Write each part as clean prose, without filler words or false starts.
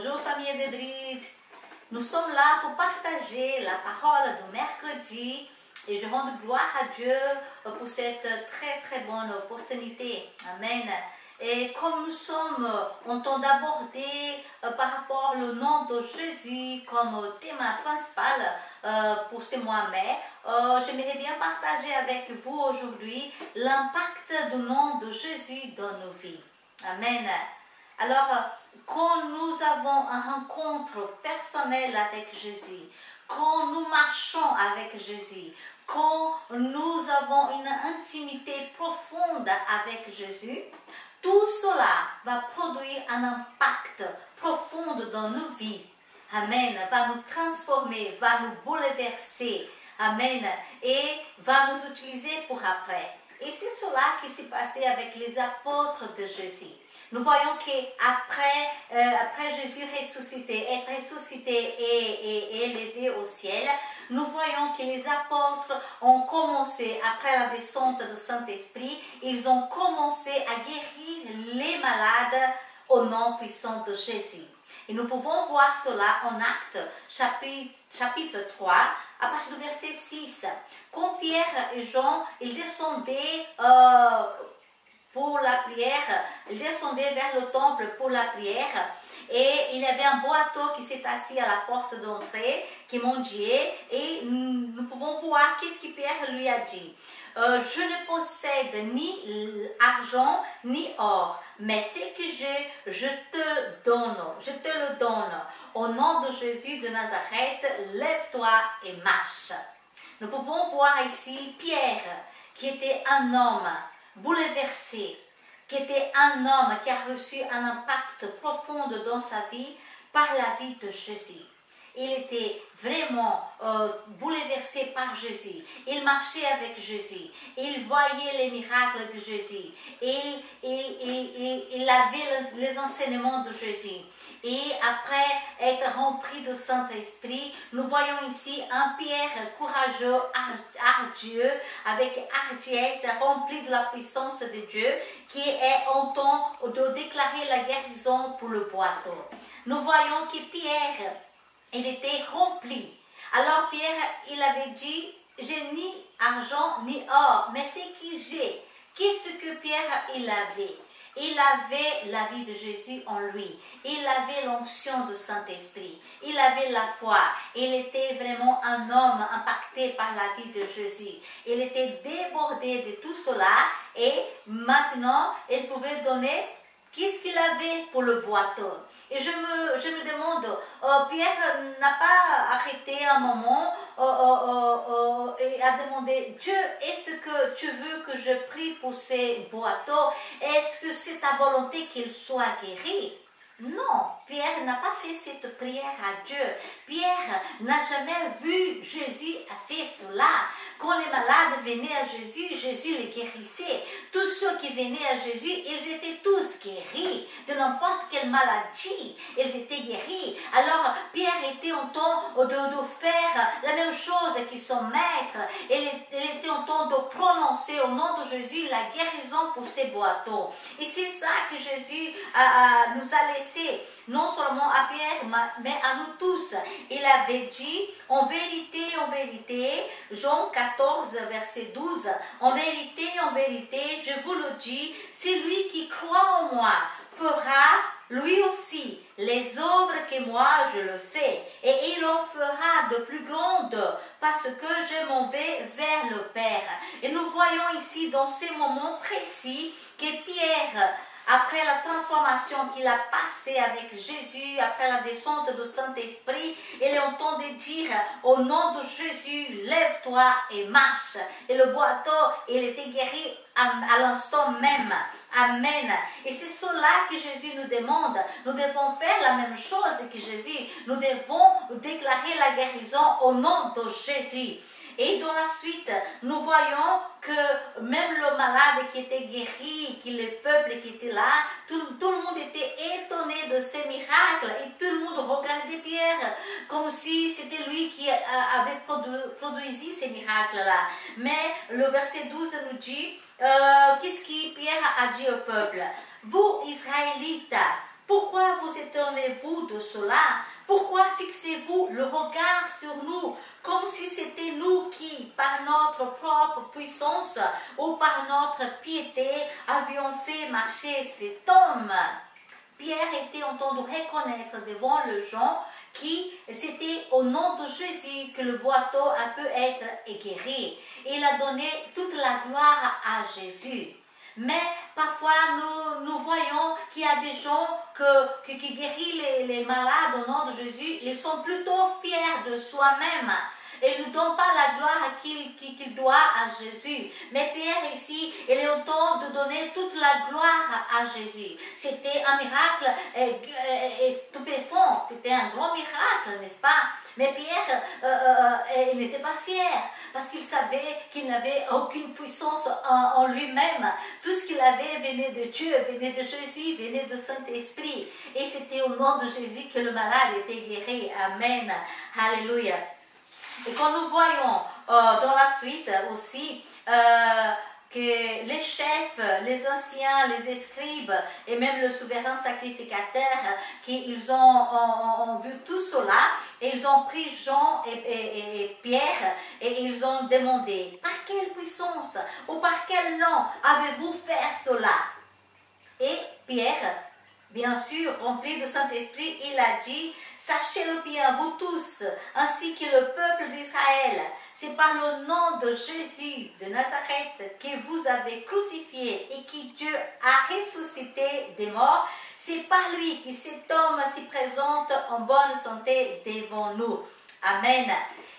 Bonjour famille de Bridge. Nous sommes là pour partager la parole du mercredi et je rends gloire à Dieu pour cette très bonne opportunité. Amen. Et comme nous sommes en train d'aborder par rapport au nom de Jésus comme thème principal pour ce mois de mai, j'aimerais bien partager avec vous aujourd'hui l'impact du nom de Jésus dans nos vies. Amen. Alors, quand nous avons une rencontre personnelle avec Jésus, quand nous marchons avec Jésus, quand nous avons une intimité profonde avec Jésus, tout cela va produire un impact profond dans nos vies. Amen. Va nous transformer, va nous bouleverser. Amen. Et va nous utiliser pour après. Et c'est cela qui s'est passé avec les apôtres de Jésus. Nous voyons qu'après Jésus ressuscité, être ressuscité et élevé au ciel, nous voyons que les apôtres ont commencé, après la descente du Saint-Esprit, ils ont commencé à guérir les malades au nom puissant de Jésus. Et nous pouvons voir cela en Actes, chapitre 3, à partir du verset 6. Quand Pierre et Jean, ils descendaient pour la prière, ils descendaient vers le temple pour la prière et il y avait un boiteux qui s'est assis à la porte d'entrée, qui mendiait et nous pouvons voir qu'est-ce que Pierre lui a dit. Je ne possède ni argent ni or, mais ce que j'ai, je te le donne. Au nom de Jésus de Nazareth, lève-toi et marche. Nous pouvons voir ici Pierre, qui était un homme bouleversé, qui était un homme qui a reçu un impact profond dans sa vie par la vie de Jésus. Il était vraiment bouleversé par Jésus. Il marchait avec Jésus. Il voyait les miracles de Jésus. Il avait les enseignements de Jésus. Et après être rempli du Saint-Esprit, nous voyons ici un Pierre courageux, ardueux, avec hardiesse, rempli de la puissance de Dieu, qui est en temps de déclarer la guérison pour le boiteux. Nous voyons que Pierre, il était rempli. Alors Pierre, il avait dit, j'ai ni argent ni or, mais ce que j'ai. Qu'est-ce que Pierre, il avait? Il avait la vie de Jésus en lui. Il avait l'onction du Saint-Esprit. Il avait la foi. Il était vraiment un homme impacté par la vie de Jésus. Il était débordé de tout cela et maintenant, il pouvait donner qu'est-ce qu'il avait pour le boiteux. Et je me demande, Pierre n'a pas arrêté un moment et a demandé, Dieu, est-ce que tu veux que je prie pour ces boiteux? Est-ce que c'est ta volonté qu'il soit guéri? Non, Pierre n'a pas fait cette prière à Dieu. Pierre n'a jamais vu Jésus a fait cela. Quand les malades venaient à Jésus, Jésus les guérissait. Tous ceux qui venaient à Jésus, ils étaient tous guéris de n'importe quelle maladie. Ils étaient guéris. Alors Pierre était en train de faire la même chose que son maître. Il était en train de prononcer au nom de Jésus la guérison pour ses boiteux. Et c'est ça que Jésus nous a laissé. Non seulement à Pierre, mais à nous tous. Il avait dit, en vérité, Jean 14, verset 12, en vérité, je vous le dis, celui qui croit en moi fera lui aussi les œuvres que moi je le fais, et il en fera de plus grandes, parce que je m'en vais vers le Père. Et nous voyons ici, dans ces moments précis, que Pierre, après la transformation qu'il a passée avec Jésus, après la descente du Saint-Esprit, il est en train de dire, au nom de Jésus, lève-toi et marche. Et le boiteux, il était guéri à l'instant même. Amen. Et c'est cela que Jésus nous demande. Nous devons faire la même chose que Jésus. Nous devons déclarer la guérison au nom de Jésus. Et dans la suite, nous voyons que même le malade qui était guéri, que le peuple qui était là, tout le monde était étonné de ces miracles. Et tout le monde regardait Pierre comme si c'était lui qui avait produit ces miracles-là. Mais le verset 12 nous dit, qu'est-ce que Pierre a dit au peuple? Vous, Israélites, Pourquoi vous étonnez-vous de cela? Pourquoi fixez-vous le regard sur nous comme si c'était nous qui, par notre propre puissance ou par notre piété, avions fait marcher cet homme? Pierre était entendu reconnaître devant les gens qui c'était au nom de Jésus que le boiteux a pu être guéri. Il a donné toute la gloire à Jésus. Mais parfois, nous voyons qu'il y a des gens qui guérissent les malades au nom de Jésus. Ils sont plutôt fiers de soi-même. Ils ne donnent pas la gloire qu'il doit à Jésus. Mais Pierre ici, il est en train de donner toute la gloire à Jésus. C'était un miracle stupéfiant. C'était un grand miracle, n'est-ce pas? Mais Pierre, il n'était pas fier parce qu'il savait qu'il n'avait aucune puissance en lui-même. Tout ce qu'il avait venait de Dieu, venait de Jésus, venait du Saint-Esprit. Et c'était au nom de Jésus que le malade était guéri. Amen. Alléluia. Et quand nous voyons dans la suite aussi que les chefs, les anciens, les scribes et même le souverain sacrificateur, qu'ils ont vu tout cela et ils ont pris Jean et Pierre et ils ont demandé par quelle puissance ou par quel nom avez-vous fait cela? Et Pierre, bien sûr, rempli de Saint-Esprit, il a dit, sachez-le bien, vous tous, ainsi que le peuple d'Israël, c'est par le nom de Jésus de Nazareth que vous avez crucifié et que Dieu a ressuscité des morts. C'est par lui que cet homme se présente en bonne santé devant nous. Amen.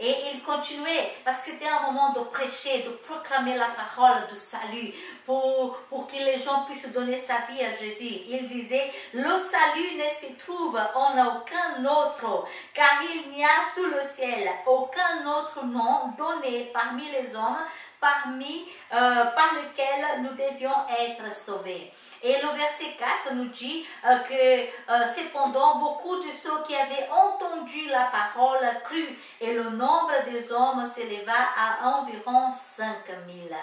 Et il continuait, parce que c'était un moment de prêcher, de proclamer la parole de salut, pour que les gens puissent donner sa vie à Jésus. Il disait, le salut ne se trouve en aucun autre, car il n'y a sous le ciel aucun autre nom donné parmi les hommes, par lequel nous devions être sauvés. Et le verset 4 nous dit que cependant beaucoup de ceux qui avaient entendu la parole crurent et le nombre des hommes s'éleva à environ 5000.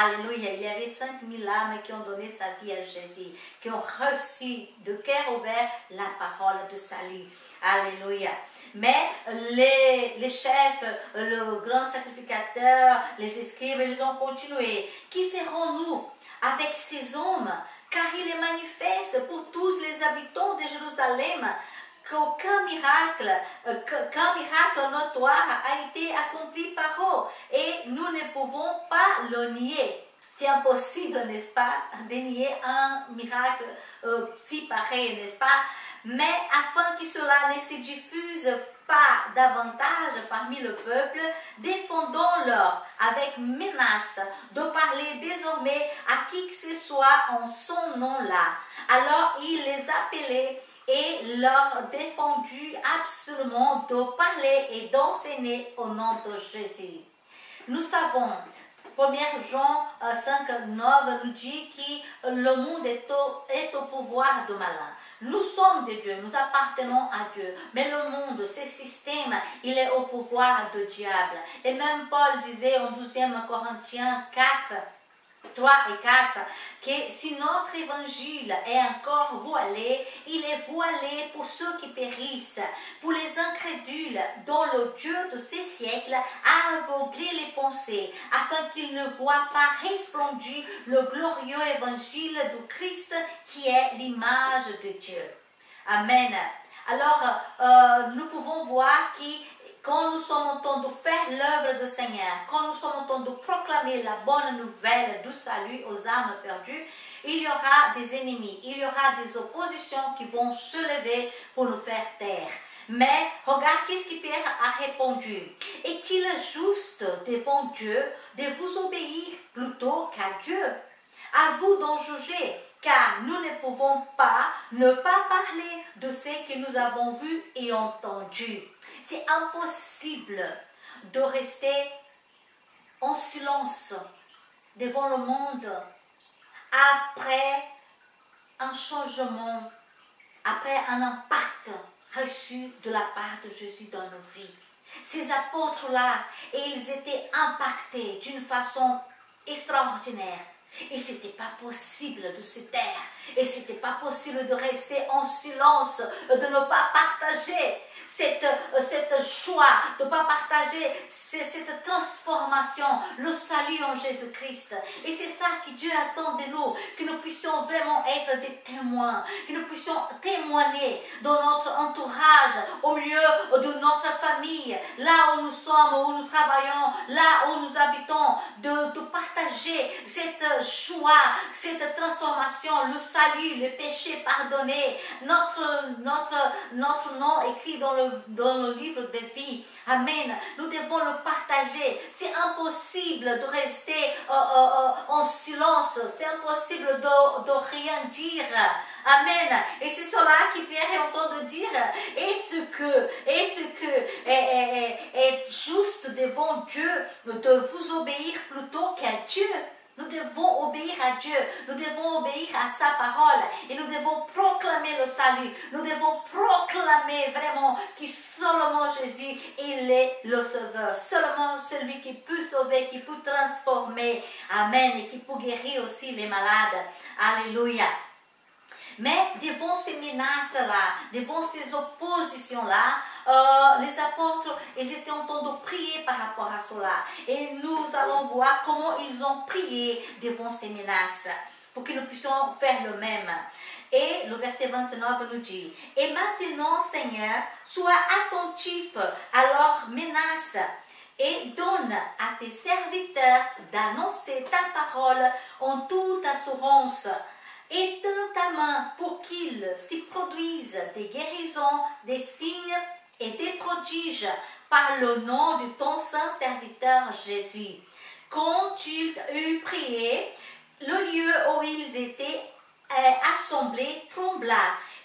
Alléluia, il y avait 5000 âmes qui ont donné sa vie à Jésus, qui ont reçu de cœur ouvert la parole de salut. Alléluia. Mais les chefs, le grand sacrificateur, les scribes, ils ont continué. Qui ferons-nous avec ces hommes? Car il est manifeste pour tous les habitants de Jérusalem qu'un miracle notoire a été accompli par eux et nous ne pouvons pas le nier. C'est impossible, n'est-ce pas, de nier un miracle si pareil, n'est-ce pas? Mais afin que cela ne se diffuse pas davantage parmi le peuple, défendons-leur avec menace de parler désormais à qui que ce soit en son nom-là. Alors il les appelait et leur défendit absolument de parler et d'enseigner au nom de Jésus. Nous savons, 1 Jean 5,9 nous dit que le monde est au pouvoir du malin. Nous sommes de Dieu, nous appartenons à Dieu, mais le monde, ce système, il est au pouvoir du diable. Et même Paul disait en 12 Corinthiens 4, 3 et 4, que si notre évangile est encore voilé, il est voilé pour ceux qui périssent, pour les incrédules dont le Dieu de ces siècles a aveuglé les pensées, afin qu'ils ne voient pas resplendir le glorieux évangile du Christ qui est l'image de Dieu. Amen. Alors, nous pouvons voir que quand nous sommes en train de faire l'œuvre du Seigneur, quand nous sommes en train de proclamer la bonne nouvelle du salut aux âmes perdues, il y aura des ennemis, il y aura des oppositions qui vont se lever pour nous faire taire. Mais regarde qu'est-ce que Pierre a répondu. Est-il juste devant Dieu de vous obéir plutôt qu'à Dieu? À vous d'en juger, car nous ne pouvons pas ne pas parler de ce que nous avons vu et entendu. C'est impossible de rester en silence devant le monde après un changement, après un impact reçu de la part de Jésus dans nos vies. Ces apôtres-là, ils étaient impactés d'une façon extraordinaire. Et ce n'était pas possible de se taire. Et ce n'était pas possible de rester en silence, de ne pas partager cette joie, de ne pas partager cette transformation, le salut en Jésus-Christ. Et c'est ça que Dieu attend de nous, que nous puissions vraiment être des témoins, que nous puissions témoigner dans notre entourage, au milieu de notre famille, là où nous sommes, où nous travaillons, là où nous habitons, de partager cette joie, cette transformation, le salut, le péché pardonné, notre nom écrit dans le livre de vie. Amen. Nous devons le partager. C'est impossible de rester en silence. C'est impossible de rien dire. Amen. Et c'est cela qui Pierre est en train de dire. Est-ce que est juste devant Dieu de vous obéir plutôt qu'à Dieu? Nous devons obéir à Dieu, nous devons obéir à sa parole et nous devons proclamer le salut. Nous devons proclamer vraiment que seulement Jésus, il est le sauveur. Seulement celui qui peut sauver, qui peut transformer. Amen. Et qui peut guérir aussi les malades. Alléluia. Mais devant ces menaces-là, devant ces oppositions-là, les apôtres, ils étaient en train de prier par rapport à cela. Et nous allons voir comment ils ont prié devant ces menaces, pour que nous puissions faire le même. Et le verset 29 nous dit, « Et maintenant, Seigneur, sois attentif à leurs menaces et donne à tes serviteurs d'annoncer ta parole en toute assurance. Étends ta main pour qu'ils s'y produisent des guérisons, des signes et des prodiges par le nom de ton saint serviteur Jésus. » Quand tu eus prié, le lieu où ils étaient assemblés trembla.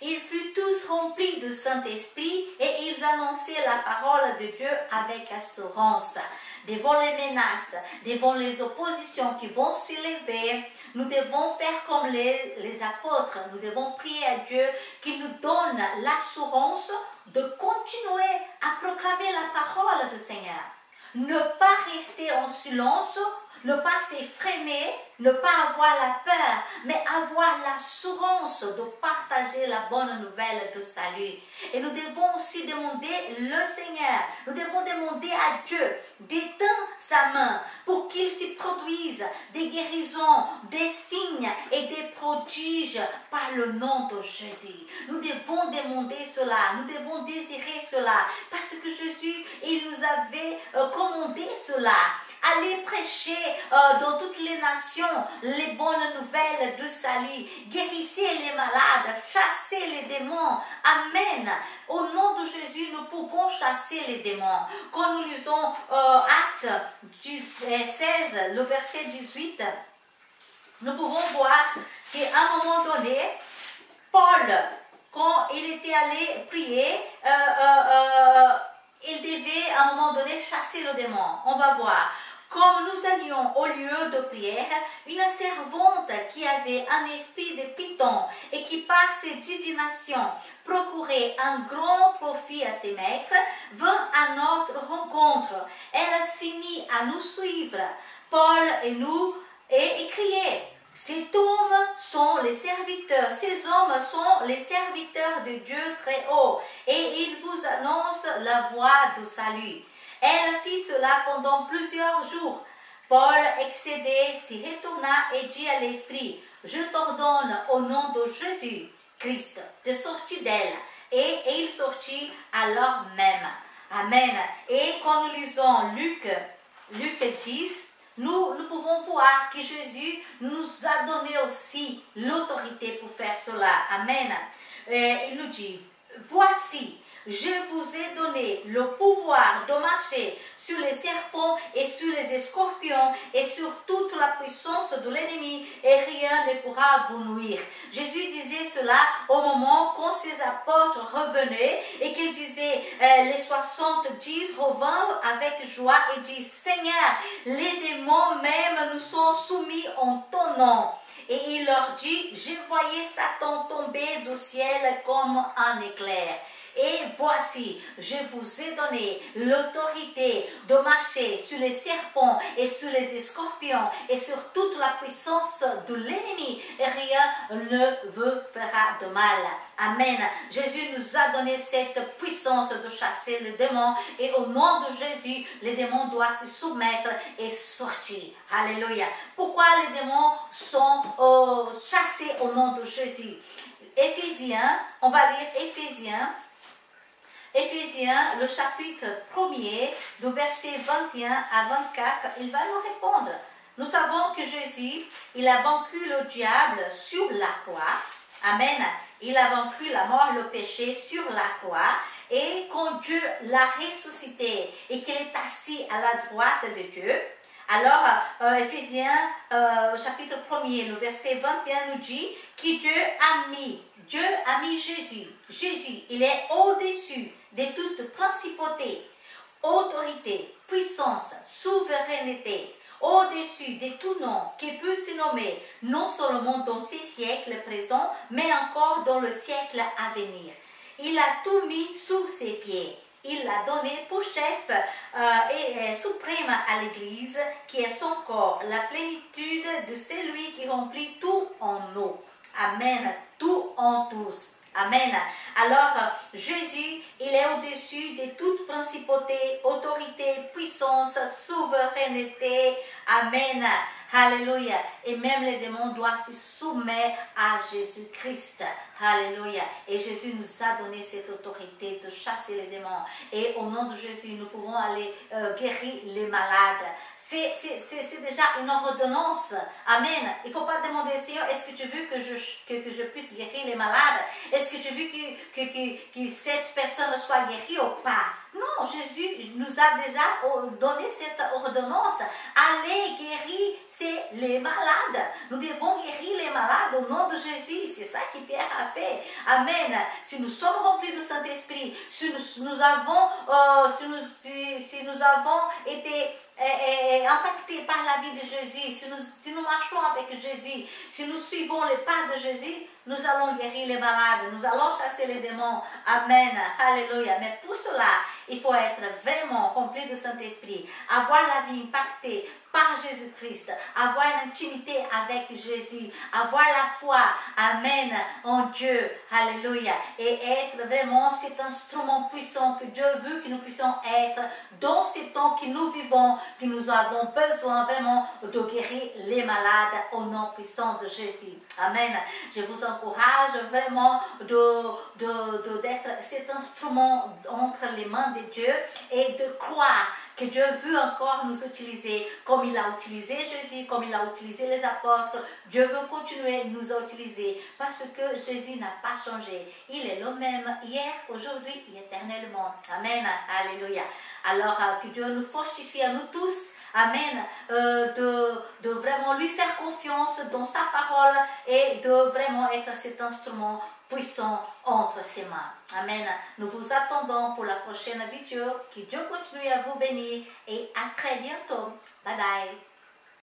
Ils furent tous remplis du Saint-Esprit et ils annonçaient la parole de Dieu avec assurance. Devant les menaces, devant les oppositions qui vont s'élever, nous devons faire comme les apôtres. Nous devons prier à Dieu qu'il nous donne l'assurance de continuer à proclamer la parole du Seigneur. Ne pas rester en silence, ne pas s'effréner, ne pas avoir la peur, mais avoir l'assurance de partager la bonne nouvelle de salut. Et nous devons aussi demander le Seigneur, nous devons demander à Dieu d'étendre sa main pour qu'il s'y produise des guérisons, des signes et des prodiges par le nom de Jésus. Nous devons demander cela, nous devons désirer cela, parce que Jésus, il nous avait commandé cela. Allez prêcher dans toutes les nations les bonnes nouvelles de salut. Guérissez les malades, chassez les démons. Amen. Au nom de Jésus, nous pouvons chasser les démons. Quand nous lisons Actes 16, le verset 18, nous pouvons voir qu'à un moment donné, Paul, quand il était allé prier, il devait à un moment donné chasser le démon. On va voir. Comme nous allions au lieu de prière, une servante qui avait un esprit de python et qui par ses divinations procurait un grand profit à ses maîtres, vint à notre rencontre. Elle s'est mise à nous suivre, Paul et nous, et criait. Cet homme sont les serviteurs, ces hommes sont les serviteurs de Dieu très haut, et ils vous annoncent la voie du salut. Elle fit cela pendant plusieurs jours. Paul, excédé, s'y retourna et dit à l'esprit, « Je t'ordonne au nom de Jésus-Christ de sortir d'elle. » Et il sortit alors même. Amen. Et quand nous lisons Luc 10, nous pouvons voir que Jésus nous a donné aussi l'autorité pour faire cela. Amen. Il nous dit, « Voici, je vous ai donné le pouvoir de marcher sur les serpents et sur les scorpions et sur toute la puissance de l'ennemi et rien ne pourra vous nuire. » Jésus disait cela au moment quand ses apôtres revenaient et qu'il disait, les 70 revinrent avec joie et disent, « Seigneur, les démons même nous sont soumis en ton nom. » Et il leur dit, « Je voyais Satan tomber du ciel comme un éclair. » Et voici, je vous ai donné l'autorité de marcher sur les serpents et sur les scorpions et sur toute la puissance de l'ennemi, et rien ne vous fera de mal. Amen. Jésus nous a donné cette puissance de chasser les démons, et au nom de Jésus, les démons doivent se soumettre et sortir. Alléluia. Pourquoi les démons sont chassés au nom de Jésus? Éphésiens, on va lire Éphésiens, le chapitre 1er, du verset 21 à 24, il va nous répondre. Nous savons que Jésus, il a vaincu le diable sur la croix. Amen. Il a vaincu la mort, le péché sur la croix. Et quand Dieu l'a ressuscité et qu'il est assis à la droite de Dieu, alors Éphésiens chapitre 1er, le verset 21 nous dit que Dieu a mis Jésus. Jésus, il est au-dessus de toute principauté, autorité, puissance, souveraineté, au-dessus de tout nom qui peut se nommer, non seulement dans ces siècles présents, mais encore dans le siècle à venir. Il a tout mis sous ses pieds. Il l'a donné pour chef et suprême à l'Église, qui est son corps, la plénitude de celui qui remplit tout en nous. Amen. Tout en tous. Amen. Alors, Jésus, il est au-dessus de toute principauté, autorité, puissance, souveraineté. Amen. Alléluia. Et même les démons doivent se soumettre à Jésus-Christ. Alléluia. Et Jésus nous a donné cette autorité de chasser les démons. Et au nom de Jésus, nous pouvons aller guérir les malades. C'est déjà une ordonnance. Amen. Il ne faut pas demander, Seigneur, est-ce que tu veux que je puisse guérir les malades? Est-ce que tu veux que cette personne soit guérie ou pas? Non, Jésus nous a déjà donné cette ordonnance. Allez guérir les malades. Nous devons guérir les malades au nom de Jésus. C'est ça que Pierre a fait. Amen. Si nous sommes remplis du Saint-Esprit, si nous avons été impactés par la vie de Jésus, si nous marchons avec Jésus, si nous suivons les pas de Jésus, nous allons guérir les malades, nous allons chasser les démons. Amen. Alléluia. Mais pour cela, il faut être vraiment rempli du Saint-Esprit, avoir la vie impactée par Jésus-Christ, avoir une intimité avec Jésus, avoir la foi, amen, en Dieu, alléluia, et être vraiment cet instrument puissant que Dieu veut que nous puissions être dans ces temps que nous vivons, que nous avons besoin vraiment de guérir les malades au nom puissant de Jésus. Amen. Je vous encourage vraiment d'être cet instrument entre les mains de Dieu et de croire que Dieu veut encore nous utiliser comme il a utilisé Jésus, comme il a utilisé les apôtres. Dieu veut continuer à nous utiliser parce que Jésus n'a pas changé. Il est le même hier, aujourd'hui et éternellement. Amen. Alléluia. Alors que Dieu nous fortifie à nous tous. Amen. De vraiment lui faire confiance dans sa parole et de vraiment être cet instrument puissant entre ses mains. Amen. Nous vous attendons pour la prochaine vidéo. Que Dieu continue à vous bénir et à très bientôt. Bye bye.